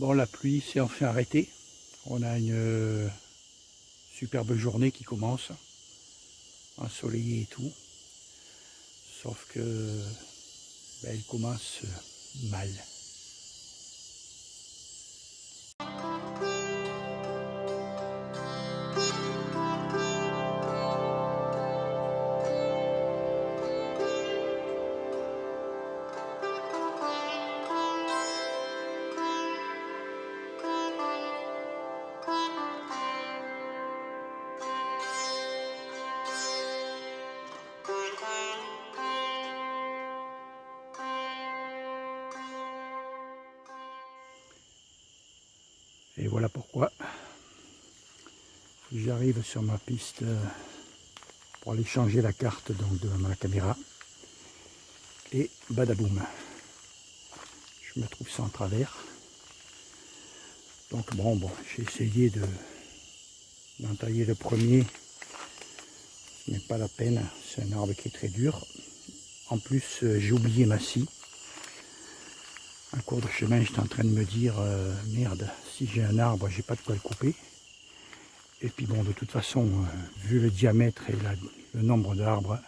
Bon, la pluie s'est enfin arrêtée. On a une superbe journée qui commence, ensoleillée et tout. Sauf que elle commence mal. Et voilà pourquoi j'arrive sur ma piste pour aller changer la carte donc, de ma caméra. Et badaboum, je me trouve ça en travers. Donc bon, j'ai essayé d'entailler le premier. Ce n'est pas la peine, c'est un arbre qui est très dur. En plus, j'ai oublié ma scie. En cours de chemin, j'étais en train de me dire merde, si j'ai un arbre, j'ai pas de quoi le couper. Et puis bon, de toute façon, vu le diamètre et le nombre d'arbres,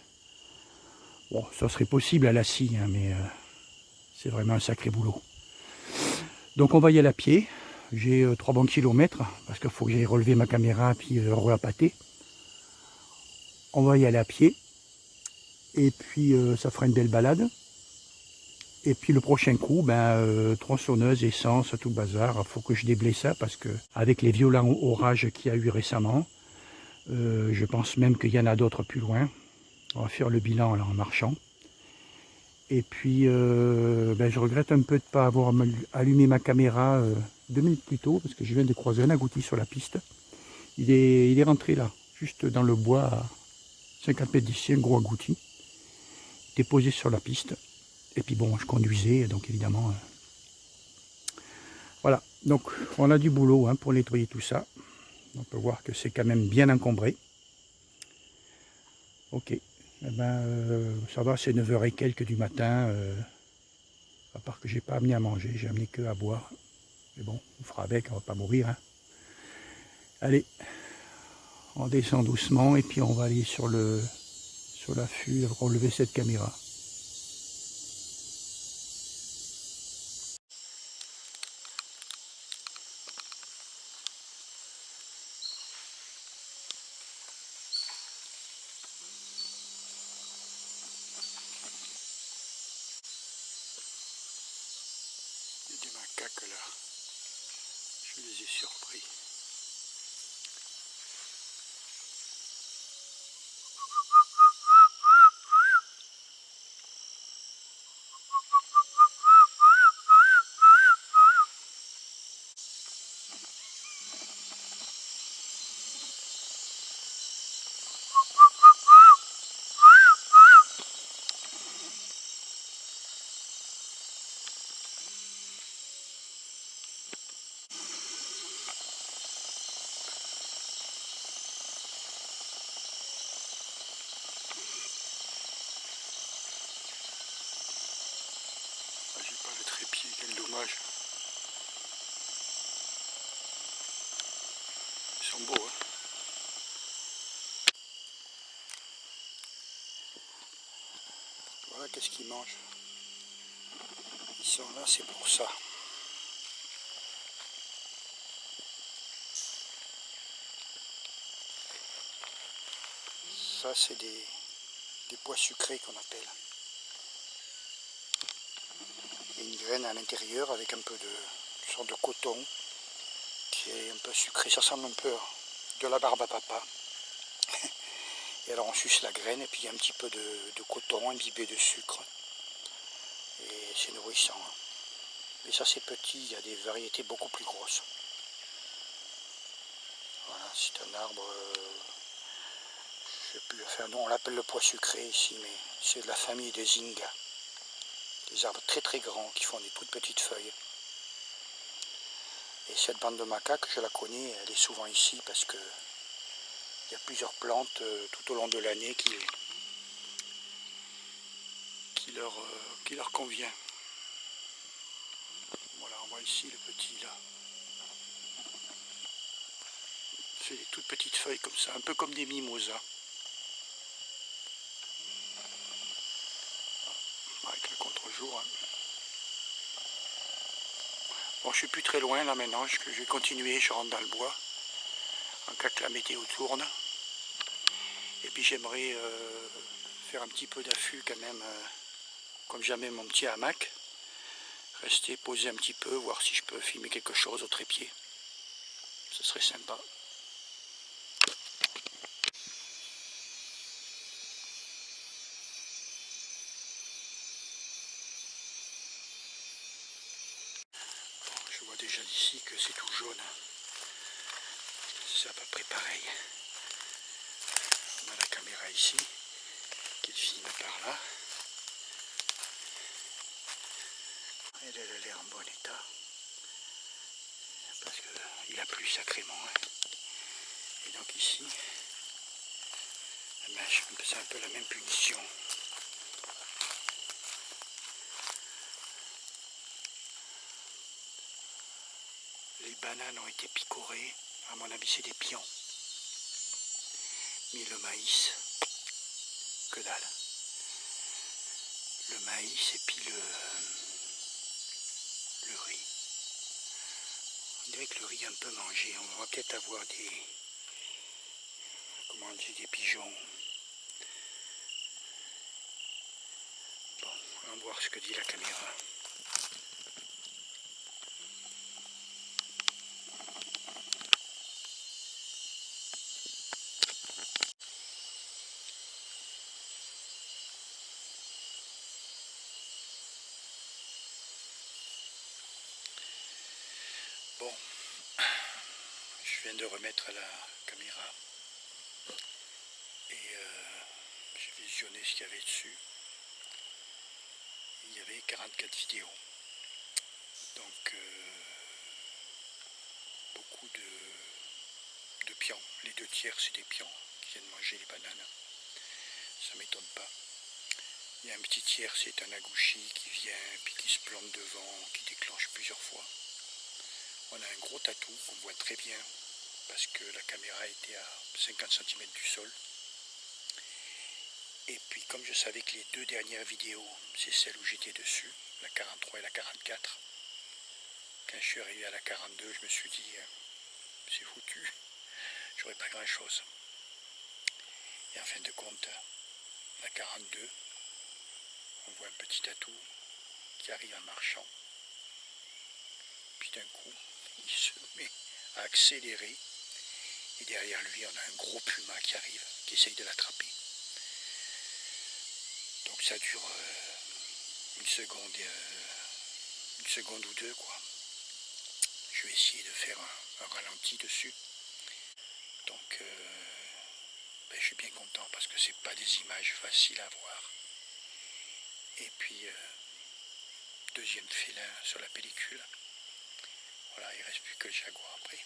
bon, ça serait possible à la scie, hein, mais c'est vraiment un sacré boulot. Donc on va y aller à pied. J'ai 3 bons kilomètres, parce qu'il faut que j'aille relever ma caméra puis re-appâter. On va y aller à pied. Et puis ça fera une belle balade. Et puis le prochain coup, tronçonneuse, essence, tout le bazar. Il faut que je déblaye ça parce que avec les violents orages qu'il y a eu récemment, je pense même qu'il y en a d'autres plus loin. On va faire le bilan là, en marchant. Et puis je regrette un peu de ne pas avoir allumé ma caméra 2 minutes plus tôt parce que je viens de croiser un agouti sur la piste. Il est rentré là, juste dans le bois à 50 mètres d'ici, un gros agouti. Il était posé sur la piste. Et puis bon, je conduisais, donc évidemment... Voilà, donc on a du boulot pour nettoyer tout ça. On peut voir que c'est quand même bien encombré. Ok, ça va, c'est 9h et quelques du matin. À part que j'ai pas amené à manger, j'ai amené que à boire. Mais bon, on fera avec, on va pas mourir. Allez, on descend doucement et puis on va aller sur l'affût, relever cette caméra. Il y a des macaques là, je les ai surpris. J'ai pas le trépied, quel dommage. Ils sont beaux, Voilà qu'est-ce qu'ils mangent. Ils sont là, c'est pour ça. Ça, c'est des pois sucrés qu'on appelle. Il y a une graine à l'intérieur avec un peu de sorte de coton qui est un peu sucré. Ça ressemble un peu à de la barbe à papa. Et alors on suce la graine et puis il y a un petit peu de coton imbibé de sucre. Et c'est nourrissant. Mais ça c'est petit, il y a des variétés beaucoup plus grosses. Voilà, c'est un arbre, je sais plus, enfin non, on l'appelle le pois sucré ici, mais c'est de la famille des Zinga. Des arbres très très grands qui font des toutes petites feuilles. Et cette bande de macaques, je la connais, elle est souvent ici parce que il y a plusieurs plantes tout au long de l'année qui leur convient. Voilà, on voit ici le petit là. C'est des toutes petites feuilles comme ça, un peu comme des mimosas. Avec le contre-jour. Hein. Bon, je suis plus très loin là maintenant, je vais continuer, je rentre dans le bois, en cas que la météo tourne. Et puis j'aimerais faire un petit peu d'affût quand même, comme jamais mon petit hamac. Rester, poser un petit peu, voir si je peux filmer quelque chose au trépied. Ce serait sympa. Bon, je vois déjà d'ici que c'est tout jaune. C'est à peu près pareil. On a la caméra ici, qui filme par là. Elle a l'air en bon état. Parce qu'il a plu sacrément. Hein. Et donc ici, c'est un peu la même punition. Les bananes ont été picorées. À mon avis, c'est des pions. Mais le maïs, que dalle. Le maïs et puis le riz. On dirait que le riz est un peu mangé. On va peut-être avoir des... Comment on dit, des pigeons. Bon, on va voir ce que dit la caméra. Bon, je viens de remettre la caméra et j'ai visionné ce qu'il y avait dessus. Il y avait 44 vidéos. Donc, beaucoup de pions. Les 2/3, c'est des pions qui viennent manger les bananes. Ça ne m'étonne pas. Il y a un petit tiers, c'est un agouchi qui vient, puis qui se plante devant, qui déclenche plusieurs fois. On a un gros tatou qu'on voit très bien parce que la caméra était à 50 cm du sol. Et puis comme je savais que les 2 dernières vidéos, c'est celles où j'étais dessus, la 43 et la 44, quand je suis arrivé à la 42, je me suis dit, c'est foutu, j'aurais pas grand chose. Et en fin de compte, la 42, on voit un petit tatou qui arrive en marchant. Puis d'un coup, il se met à accélérer. Et derrière lui, on a un gros puma qui arrive, qui essaye de l'attraper. Donc ça dure une seconde ou deux, quoi. Je vais essayer de faire un ralenti dessus. Donc je suis bien content parce que c'est pas des images faciles à voir. Et puis deuxième félin sur la pellicule. Voilà, il ne reste plus que le jaguar après.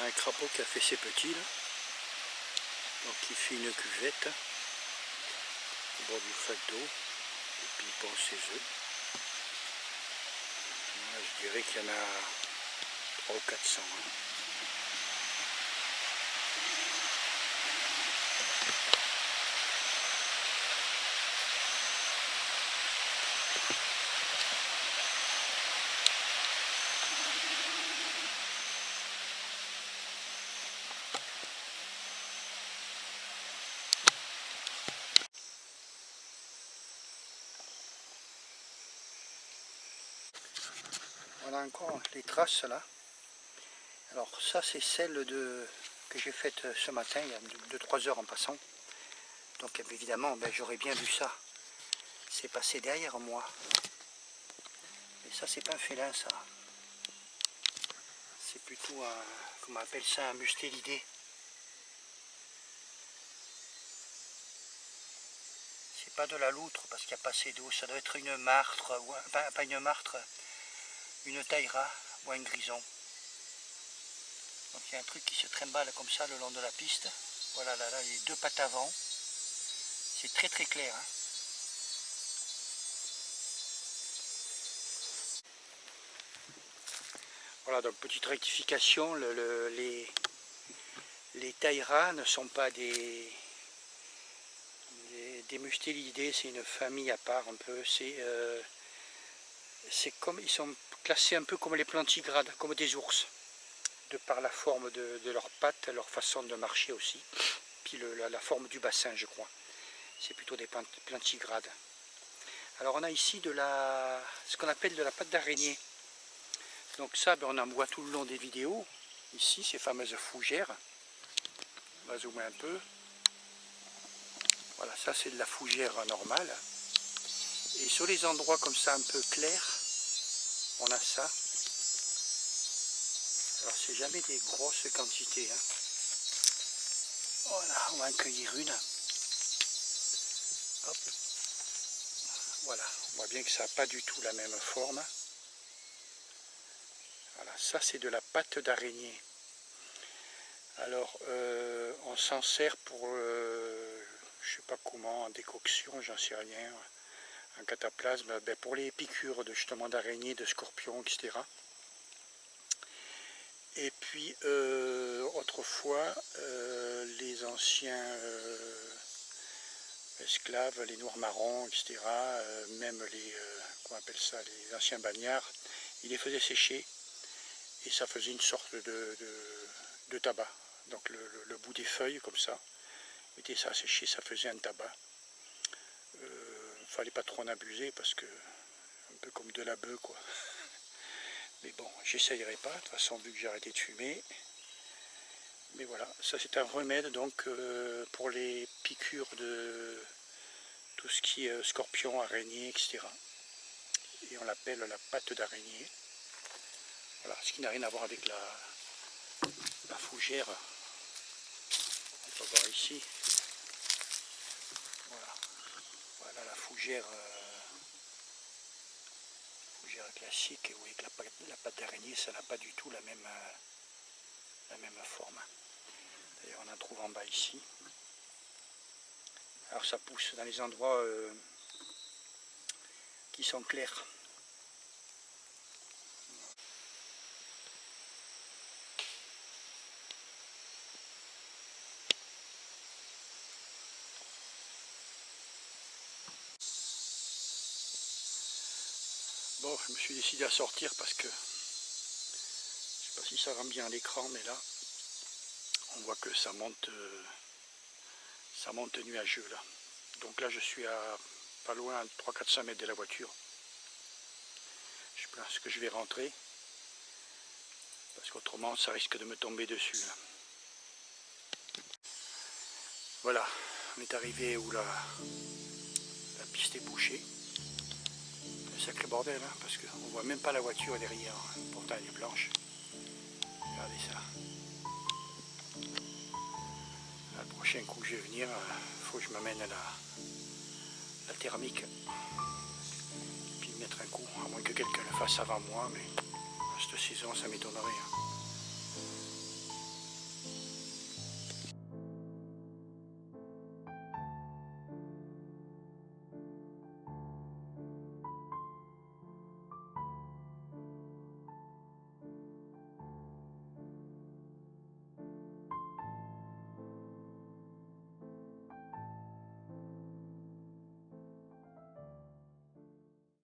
a un crapaud qui a fait ses petits là. Donc il fait une cuvette au bord du flaque d'eau et puis il pond ses œufs. Moi, je dirais qu'il y en a 300 ou 400. Hein. Voilà encore les traces là. Alors ça c'est celle que j'ai faite ce matin, il y a 2-3 heures en passant. Donc évidemment j'aurais bien vu ça. C'est passé derrière moi. Mais ça c'est pas un félin ça. C'est plutôt un, comment on appelle ça, un mustélidé. C'est pas de la loutre parce qu'il y a pas assez d'eau. Ça doit être une martre, ou pas une martre, une taïra ou un grison. Donc il y a un truc qui se trimballe comme ça le long de la piste. Voilà, là, les deux pattes avant. C'est très très clair. Hein. Voilà, donc petite rectification, les taïras ne sont pas des mustélidés, c'est une famille à part un peu. C'est comme, ils sont classés un peu comme les plantigrades, comme des ours. De par la forme de leurs pattes, leur façon de marcher aussi, puis la forme du bassin je crois. C'est plutôt des plantigrades. Alors on a ici ce qu'on appelle de la pâte d'araignée. Donc ça on en voit tout le long des vidéos. Ici ces fameuses fougères. On va zoomer un peu. Voilà, ça c'est de la fougère normale. Et sur les endroits comme ça un peu clairs, on a ça. Alors c'est jamais des grosses quantités. Hein. Voilà, on va en cueillir une. Hop. Voilà, on voit bien que ça n'a pas du tout la même forme. Voilà, ça c'est de la pâte d'araignée. Alors on s'en sert pour, je sais pas comment, en décoction, j'en sais rien, en cataplasme, pour les piqûres justement d'araignées, de scorpions, etc. Et puis autrefois, les anciens esclaves, les noirs marrons, etc., même comment on appelle ça, les anciens bagnards, ils les faisaient sécher et ça faisait une sorte de tabac. Donc le bout des feuilles comme ça, mettez ça à sécher, ça faisait un tabac. Fallait pas trop en abuser parce que un peu comme de la bœuf quoi. Mais bon, j'essayerai pas, de toute façon vu que j'ai arrêté de fumer. Mais voilà, ça c'est un remède donc pour les piqûres de tout ce qui est scorpion, araignée, etc. Et on l'appelle la pâte d'araignée. Voilà, ce qui n'a rien à voir avec la fougère. On peut voir ici. Voilà, voilà la fougère, classique. Et vous voyez que la pâte d'araignée, ça n'a pas du tout la même forme. D'ailleurs, on en trouve en bas ici. Alors ça pousse dans les endroits qui sont clairs. Bon, je me suis décidé à sortir parce que je ne sais pas si ça rend bien à l'écran, mais là, on voit que ça monte nuageux là. Donc là, je suis à pas loin, 300-400 mètres de la voiture. Je pense que je vais rentrer parce qu'autrement, ça risque de me tomber dessus. Là. Voilà, on est arrivé où la piste est bouchée. Un sacré bordel, hein, parce qu'on ne voit même pas la voiture derrière. Hein. Pourtant, elle est blanche. Regardez ça. Le prochain coup que je vais venir, il faut que je m'amène la thermique. Puis mettre un coup, à moins que quelqu'un le fasse avant moi, mais à cette saison, ça m'étonnerait. Hein.